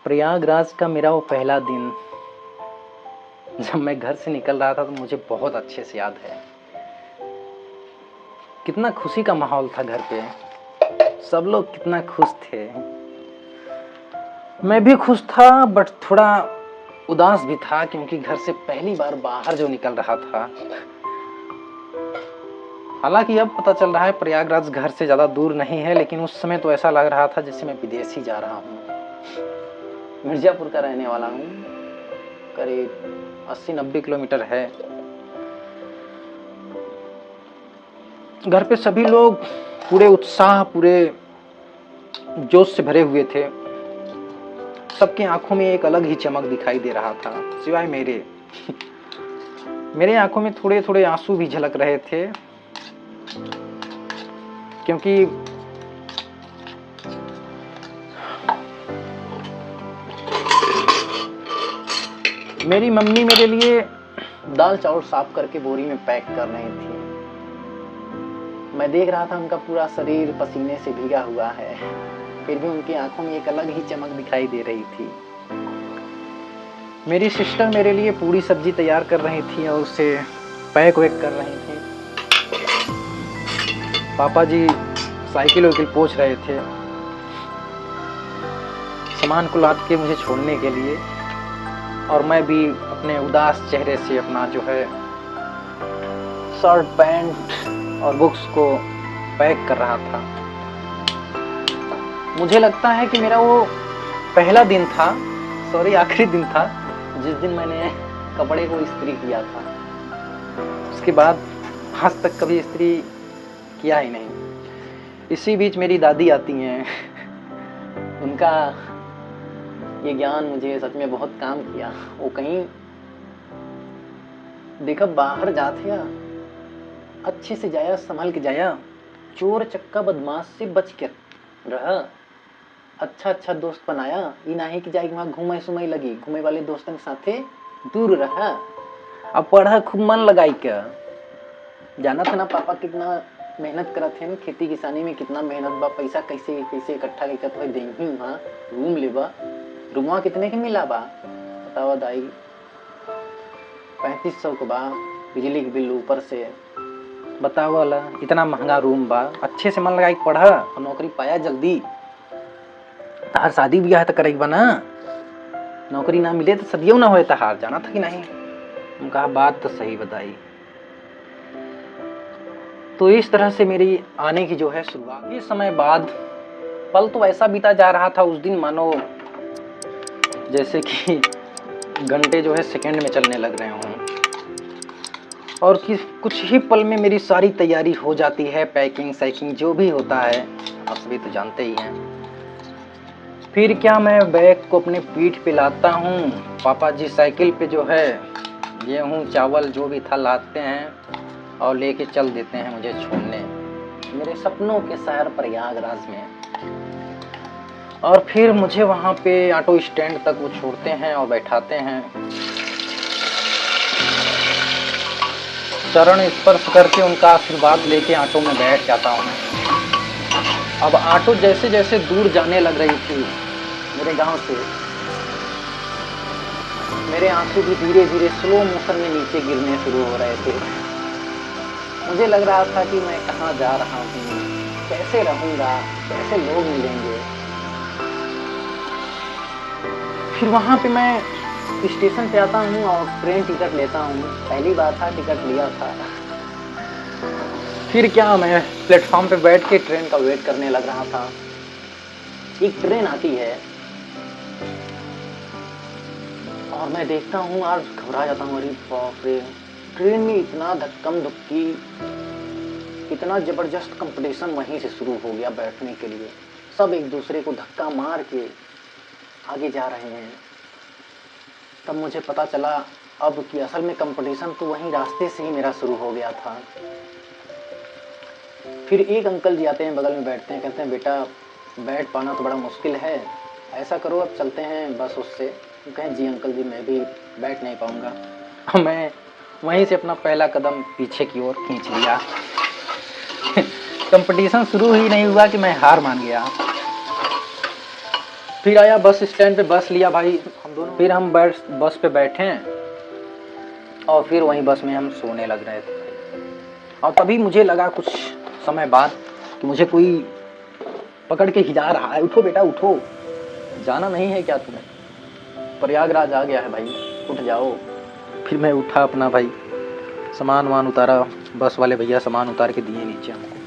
प्रयागराज का मेरा वो पहला दिन जब मैं घर से निकल रहा था तो मुझे बहुत अच्छे से याद है। कितना खुशी का माहौल था घर पे, सब लोग कितना खुश थे। मैं भी खुश था बट थोड़ा उदास भी था क्योंकि घर से पहली बार बाहर जो निकल रहा था। हालांकि अब पता चल रहा है प्रयागराज घर से ज़्यादा दूर नहीं है, लेकिन उस समय तो ऐसा लग रहा था जैसे मैं विदेश ही जा रहा हूँ। मिर्जापुर का रहने वाला हूँ, करीब 80-90 किलोमीटर है। घर पे सभी लोग पूरे उत्साह, पूरे जोश से भरे हुए थे। सबकी आंखों में एक अलग ही चमक दिखाई दे रहा था, सिवाय मेरे। मेरे आंखों में थोड़े थोड़े आंसू भी झलक रहे थे, क्योंकि मेरी मम्मी मेरे लिए दाल चावल साफ करके बोरी में पैक कर रही थी। मैं देख रहा था उनका पूरा शरीर पसीने से भीगा हुआ है, फिर भी उनकी आंखों में एक अलग ही चमक दिखाई दे रही थी। मेरी सिस्टर मेरे लिए पूरी सब्जी तैयार कर रही थी और उसे पैक वैक कर रही थी। पापा जी साइकिल वाइकिल पोंछ रहे थे सामान को लाद के मुझे छोड़ने के लिए, और मैं भी अपने उदास चेहरे से अपना जो है शर्ट पैंट और बुक्स को पैक कर रहा था। मुझे लगता है कि मेरा वो पहला दिन था, सॉरी आखिरी दिन था, जिस दिन मैंने कपड़े को इस्त्री किया था। उसके बाद आज तक कभी इस्त्री किया ही नहीं। इसी बीच मेरी दादी आती हैं। उनका ये ज्ञान मुझे सच में बहुत काम किया। वो कहीं देखा बाहर जाते या अच्छे से जाया, संभल के जाया, चोर चक्का बदमाश से बच के रहा, अच्छा दोस्त बनाया। ये नहीं कि जाए वहाँ घूमे सुमई लगी, घूमे वाले दोस्तों के साथे दूर रहा। अब पढ़ा, खूब मन लगाई क्या। जाना था ना पापा कितना मेहनत करत हैं खेती किसानी में, कितना मेहनत बा, पैसा कैसे कैसे इकट्ठा करके तो देंगी। वहाँ रूम लेबा, रूमवा कितने के मिला बा बतावा दाई? 3500 को बा, बिजली के बिल ऊपर से बतावा ला, इतना महंगा रूम बा। अच्छे से मन लगाई पढ़ा और नौकरी पाया जल्दी। तार शादी ब्याह तो करेगी बा ना, नौकरी ना मिले तो सदियों ना होए तहार। जाना था कि नहीं? उनका बात तो सही बताई। तो इस तरह से मेरी आने की जो है शुरुआत। इस समय बाद पल तो ऐसा बीता जा रहा था उस दिन, मानो जैसे कि घंटे जो है सेकंड में चलने लग रहे हों, और कि कुछ ही पल में मेरी सारी तैयारी हो जाती है, पैकिंग सैकिंग जो भी होता है, आप सभी तो जानते ही हैं। फिर क्या, मैं बैग को अपने पीठ पे लाता हूँ, पापा जी साइकिल पे जो है गेहूँ चावल जो भी था लाते हैं और लेके चल देते हैं मुझे छोड़ने मेरे सपनों के शहर प्रयागराज में। और फिर मुझे वहाँ पे ऑटो स्टैंड तक वो छोड़ते हैं और बैठाते हैं। चरण स्पर्श करके उनका आशीर्वाद लेके ऑटो में बैठ जाता हूँ। अब ऑटो जैसे जैसे दूर जाने लग रही थी मेरे गांव से, मेरे आंसू भी धीरे धीरे स्लो मोशन में नीचे गिरने शुरू हो रहे थे। मुझे लग रहा था कि मैं कहाँ जा रहा हूँ, कैसे रहूँगा, कैसे लोग मिलेंगे। फिर वहाँ पे मैं स्टेशन पे आता हूँ और ट्रेन टिकट लेता हूँ। पहली बार था, टिकट लिया था। फिर क्या, मैं प्लेटफॉर्म पे बैठ के ट्रेन का वेट करने लग रहा था। एक ट्रेन आती है और मैं देखता हूँ और घबरा जाता हूँ। अरे बाप रे, ट्रेन में इतना धक्कम धुक्की, इतना जबरदस्त कंपटीशन वहीं से शुरू हो गया बैठने के लिए। सब एक दूसरे को धक्का मार के आगे जा रहे हैं। तब मुझे पता चला अब कि असल में कंपटीशन तो वहीं रास्ते से ही मेरा शुरू हो गया था। फिर एक अंकल जी आते हैं, बगल में बैठते हैं, कहते हैं बेटा बैठ पाना तो बड़ा मुश्किल है, ऐसा करो अब चलते हैं बस उससे। कहें जी अंकल जी मैं भी बैठ नहीं पाऊँगा। मैं वहीं से अपना पहला कदम पीछे की ओर खींच लिया। कंपटीशन शुरू ही नहीं हुआ कि मैं हार मान गया। फिर आया बस स्टैंड पे, बस लिया भाई हम दोनों, फिर हम बस पे बैठे और फिर वहीं बस में हम सोने लग रहे थे। और तभी मुझे लगा कुछ समय बाद कि मुझे कोई पकड़ के हिला रहा है, उठो बेटा उठो, जाना नहीं है क्या तुम्हें, प्रयागराज आ गया है भाई, उठ जाओ। फिर मैं उठा अपना भाई, सामान वामान उतारा, बस वाले भैया सामान उतार के दिए नीचे हमको।